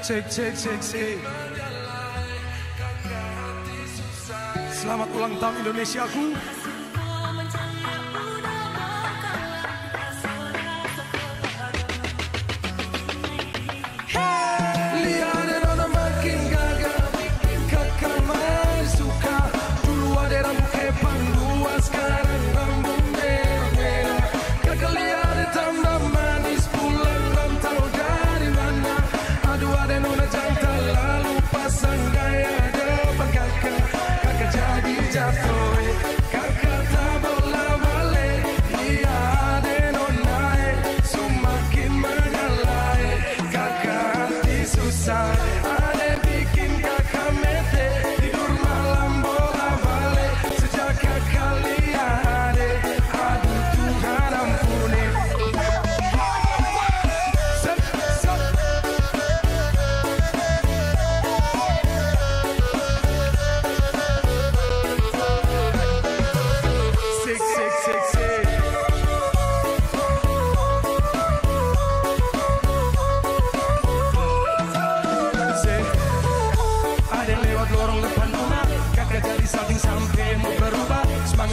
Cek cek cek cek. Selamat ulang tahun Indonesiaku.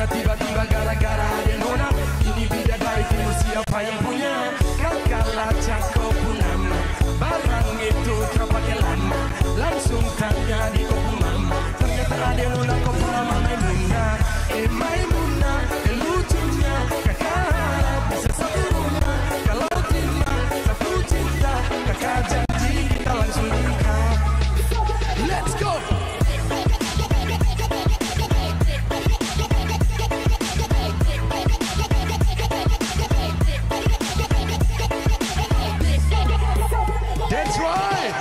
Tiba-tiba gara-gara ada nona. Ini bidadari timur, siapa yang punya? Kakak lacak kau pun nama. Barang itu terpakai lama. Langsung tanya di kopu mama. Ternyata ada nona kau pun nama Maimuna. Maimuna, lucunya kakak harap bisa satu rumah. Kalau terima satu cinta, kakak janji kita langsung nikah. Let's go. That's right.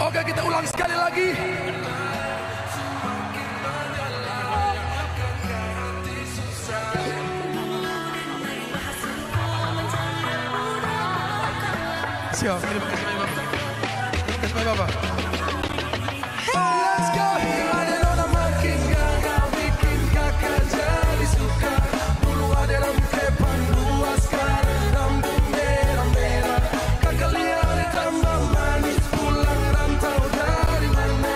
Oke, kita ulang sekali lagi. Siap, terima kasih Bapak. Terima kasih Bapak. Let's go. Ada nona makin gagal bikin kakak jadi suka. Dulu ada rambut kepan luas, sekarang rambut merah-merah. Kakak lihat tambah manis, pulang rantau dari mana?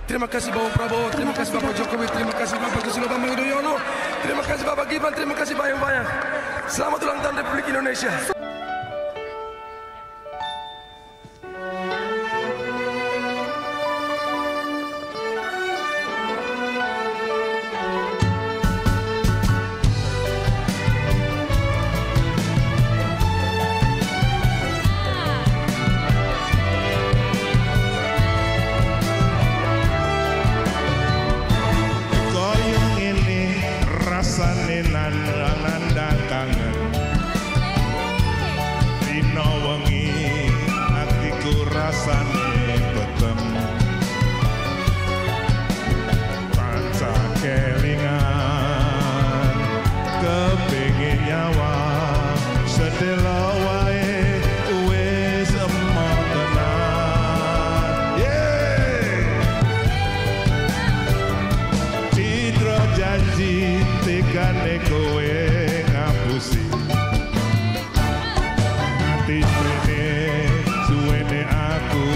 Terima kasih Bapak Prabowo, terima kasih Bapak Jokowi, terima kasih Bapak Susilo Bambang Yudhoyono, terima kasih Bapak Gibran, terima kasih banyak-banyak. Selamat ulang tahun Republik Indonesia. Rasane nandang kangen dina wengi atiku rasane peteng panca kelingan kepengin nyawa sedelo wae wis emong tenan citra janji tekane kowe ngapusi ati mrene suwene aku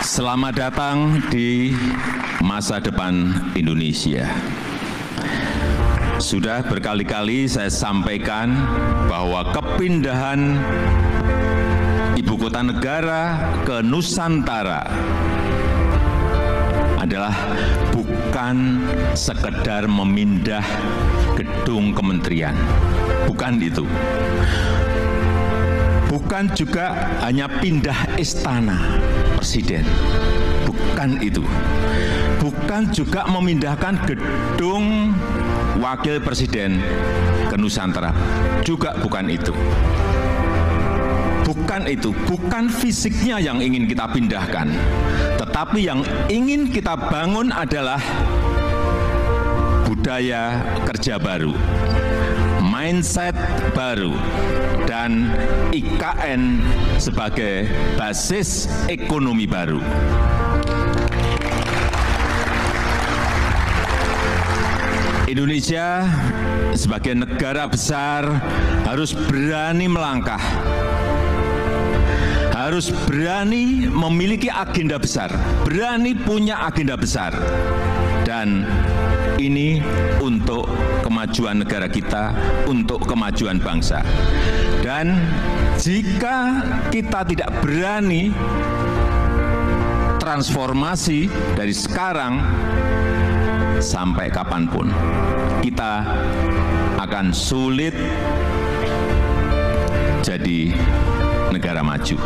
Selamat datang di masa depan Indonesia. Sudah berkali-kali saya sampaikan bahwa kepindahan ibu kota negara ke Nusantara adalah bukan sekedar memindah gedung kementerian, bukan itu. Bukan juga hanya pindah istana presiden, bukan itu. Bukan juga memindahkan gedung wakil presiden ke Nusantara, juga bukan itu. Bukan itu, bukan fisiknya yang ingin kita pindahkan, tetapi yang ingin kita bangun adalah budaya kerja baru, mindset baru, dan IKN sebagai basis ekonomi baru. Indonesia sebagai negara besar harus berani melangkah, harus berani memiliki agenda besar, berani punya agenda besar. Dan ini untuk kemajuan negara kita, untuk kemajuan bangsa. Dan jika kita tidak berani transformasi dari sekarang sampai kapanpun, kita akan sulit jadi negara maju.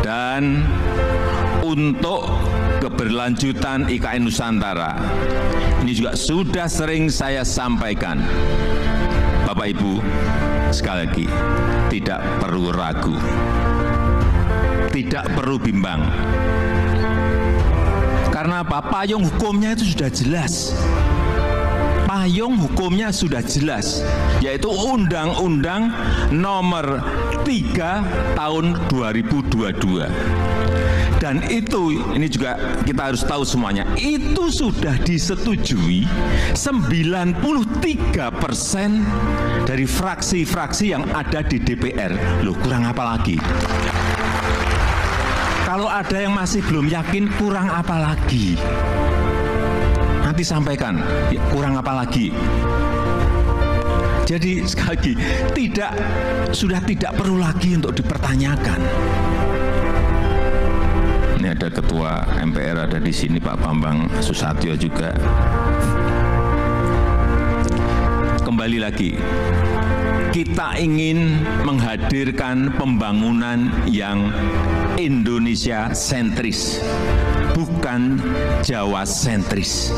Dan untuk keberlanjutan IKN Nusantara, ini juga sudah sering saya sampaikan, Bapak Ibu, sekali lagi, tidak perlu ragu, tidak perlu bimbang. Karena apa? Payung hukumnya itu sudah jelas. Payung hukumnya sudah jelas, yaitu Undang-Undang Nomor 3 Tahun 2022. Dan itu, ini juga kita harus tahu semuanya, itu sudah disetujui 93% dari fraksi-fraksi yang ada di DPR. Loh, kurang apa lagi? Kalau ada yang masih belum yakin, kurang apa lagi? Nanti sampaikan, ya, kurang apa lagi? Jadi sekali lagi, sudah tidak perlu lagi untuk dipertanyakan. Ini ada Ketua MPR ada di sini, Pak Bambang Susatyo juga. Kembali lagi, kita ingin menghadirkan pembangunan yang Indonesia sentris, bukan Jawa sentris.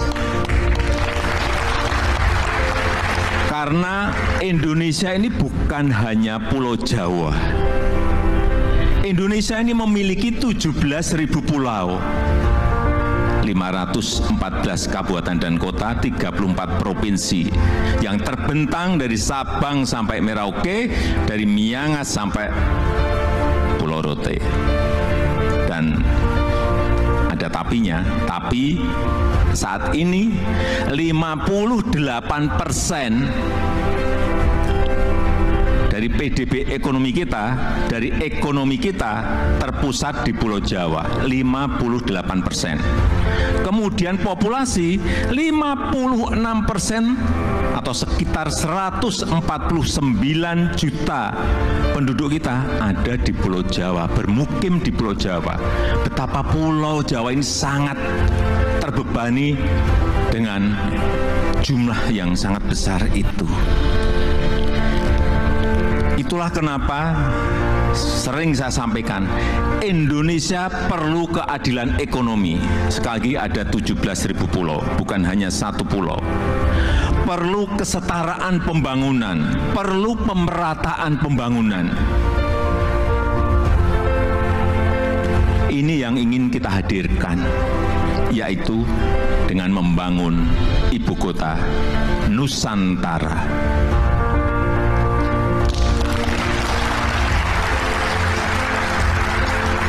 Karena Indonesia ini bukan hanya Pulau Jawa. Indonesia ini memiliki 17.000 pulau, 514 kabupaten dan kota, 34 provinsi yang terbentang dari Sabang sampai Merauke, dari Miangas sampai Pulau Rote. Dan ada tapinya, tapi saat ini 58% dari PDB ekonomi kita, dari ekonomi kita terpusat di Pulau Jawa, 58%. Kemudian populasi 56% atau sekitar 149 juta penduduk kita ada di Pulau Jawa, bermukim di Pulau Jawa. Betapa Pulau Jawa ini sangat terbebani dengan jumlah yang sangat besar itu. Itulah kenapa sering saya sampaikan, Indonesia perlu keadilan ekonomi. Sekali lagi, ada 17.000 pulau, bukan hanya satu pulau. Perlu kesetaraan pembangunan, perlu pemerataan pembangunan. Ini yang ingin kita hadirkan, yaitu dengan membangun ibu kota Nusantara.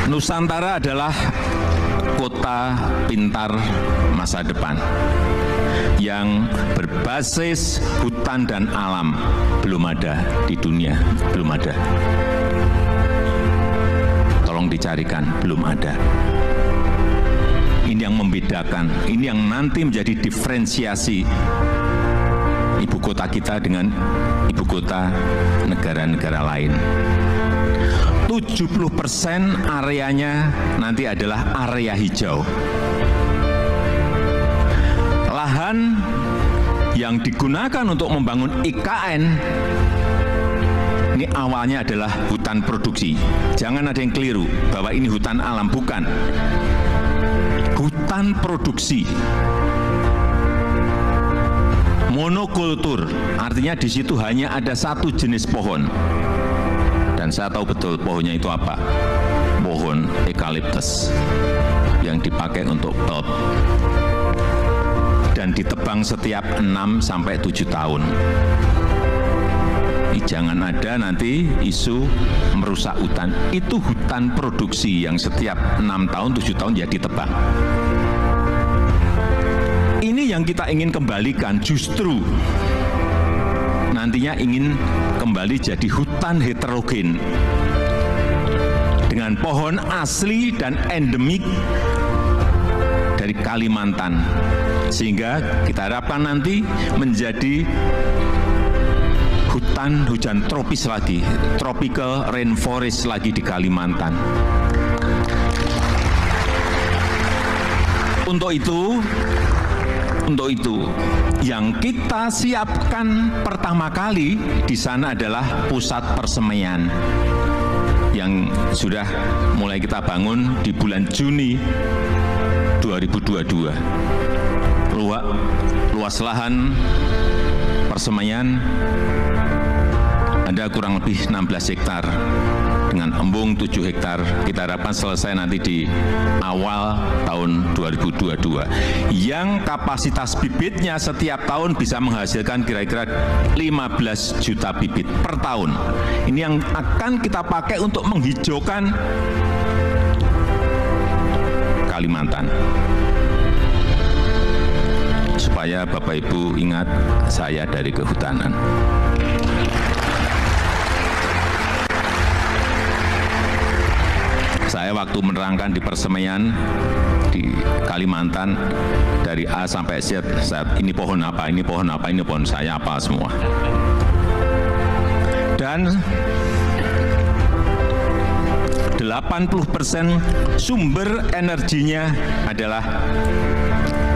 Nusantara adalah kota pintar masa depan yang berbasis hutan dan alam. Belum ada di dunia, belum ada. Tolong dicarikan, belum ada. Ini yang membedakan, ini yang nanti menjadi diferensiasi ibu kota kita dengan ibu kota negara-negara lain. 70% areanya nanti adalah area hijau. Lahan yang digunakan untuk membangun IKN ini awalnya adalah hutan produksi. Jangan ada yang keliru bahwa ini hutan alam, bukan. Hutan produksi. Monokultur, artinya di situ hanya ada satu jenis pohon. Dan saya tahu betul pohonnya itu apa. Pohon eukaliptus yang dipakai untuk pulp. Dan ditebang setiap 6-7 tahun. Jangan ada nanti isu merusak hutan. Itu hutan produksi yang setiap 6 tahun, 7 tahun ya ditebang. Ini yang kita ingin kembalikan, justru nantinya ingin kembali jadi hutan heterogen dengan pohon asli dan endemik dari Kalimantan, sehingga kita harapkan nanti menjadi hutan hujan tropis lagi, tropical rainforest lagi di Kalimantan. Untuk itu, yang kita siapkan pertama kali di sana adalah pusat persemaian yang sudah mulai kita bangun di bulan Juni 2022. Luas lahan persemaian ada kurang lebih 16 hektar dengan embung 7 hektar. Kita harapkan selesai nanti di awal tahun 2022. Yang kapasitas bibitnya setiap tahun bisa menghasilkan kira-kira 15 juta bibit per tahun. Ini yang akan kita pakai untuk menghijaukan Kalimantan. Supaya Bapak Ibu ingat saya dari kehutanan. Saya waktu menerangkan di persemaian di Kalimantan dari A sampai Z, ini pohon apa, ini pohon apa, ini pohon saya apa semua. Dan 80% sumber energinya adalah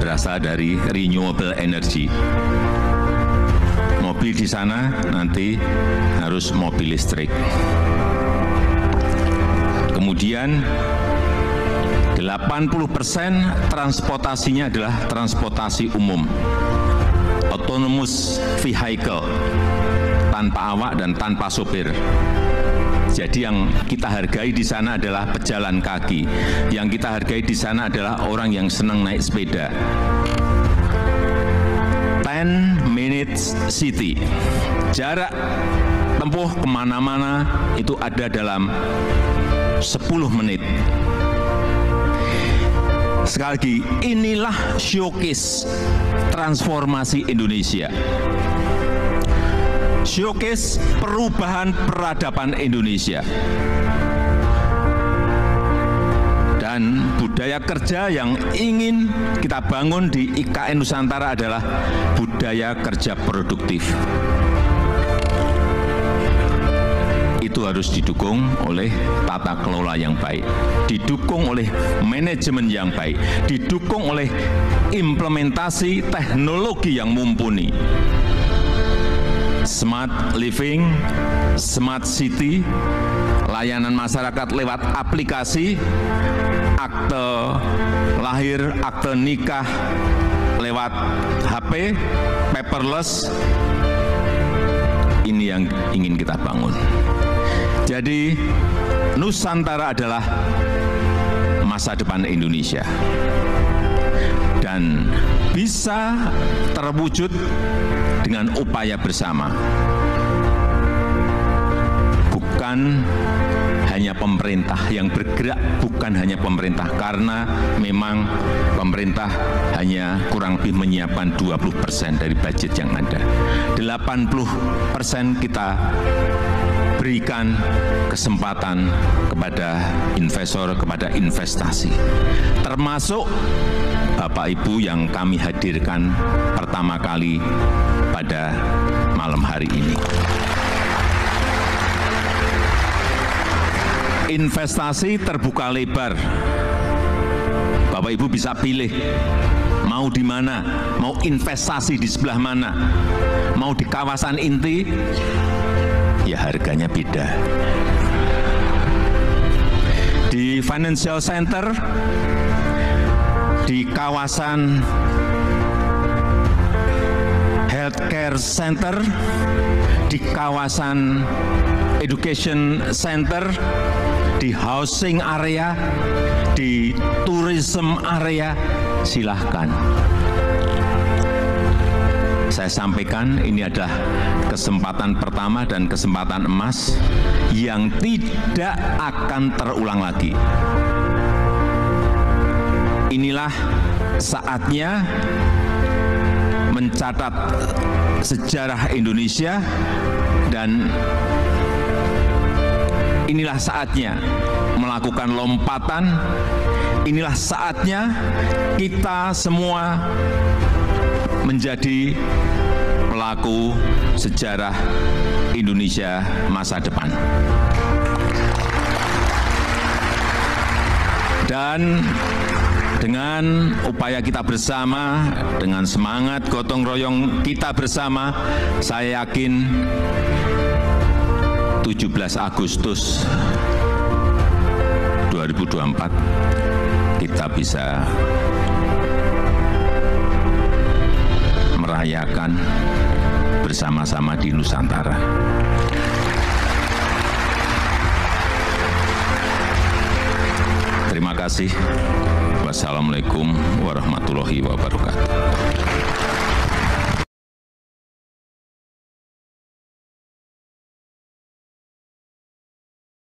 berasal dari renewable energy. Mobil di sana nanti harus mobil listrik. Kemudian 80% transportasinya adalah transportasi umum, autonomous vehicle, tanpa awak dan tanpa sopir. Jadi yang kita hargai di sana adalah pejalan kaki, yang kita hargai di sana adalah orang yang senang naik sepeda. 10 minutes city, jarak tempuh kemana-mana itu ada dalam 10 menit. Sekali lagi, inilah showcase transformasi Indonesia. Showcase perubahan peradaban Indonesia. Dan budaya kerja yang ingin kita bangun di IKN Nusantara adalah budaya kerja produktif. Itu harus didukung oleh tata kelola yang baik, didukung oleh manajemen yang baik, didukung oleh implementasi teknologi yang mumpuni. Smart living, smart city, layanan masyarakat lewat aplikasi, akte lahir, akte nikah lewat HP, paperless, ini yang ingin kita bangun. Jadi Nusantara adalah masa depan Indonesia dan bisa terwujud dengan upaya bersama. Bukan hanya pemerintah yang bergerak, bukan hanya pemerintah, karena memang pemerintah hanya kurang lebih menyiapkan 20% dari budget yang ada. 80% kita berikan kesempatan kepada investor, kepada investasi. Termasuk Bapak Ibu yang kami hadirkan pertama kali pada malam hari ini. Investasi terbuka lebar. Bapak Ibu bisa pilih mau di mana, mau investasi di sebelah mana, mau di kawasan inti, ya harganya beda. Di financial center, di kawasan healthcare center, di kawasan education center, di housing area, di tourism area, silahkan. Saya sampaikan ini adalah kesempatan pertama dan kesempatan emas yang tidak akan terulang lagi. Inilah saatnya mencatat sejarah Indonesia dan inilah saatnya melakukan lompatan, inilah saatnya kita semua menjadi pelaku sejarah Indonesia masa depan. Dan dengan upaya kita bersama, dengan semangat gotong royong kita bersama, saya yakin 17 Agustus 2024 kita bisa merayakan bersama-sama di Nusantara. Terima kasih. Wassalamualaikum warahmatullahi wabarakatuh.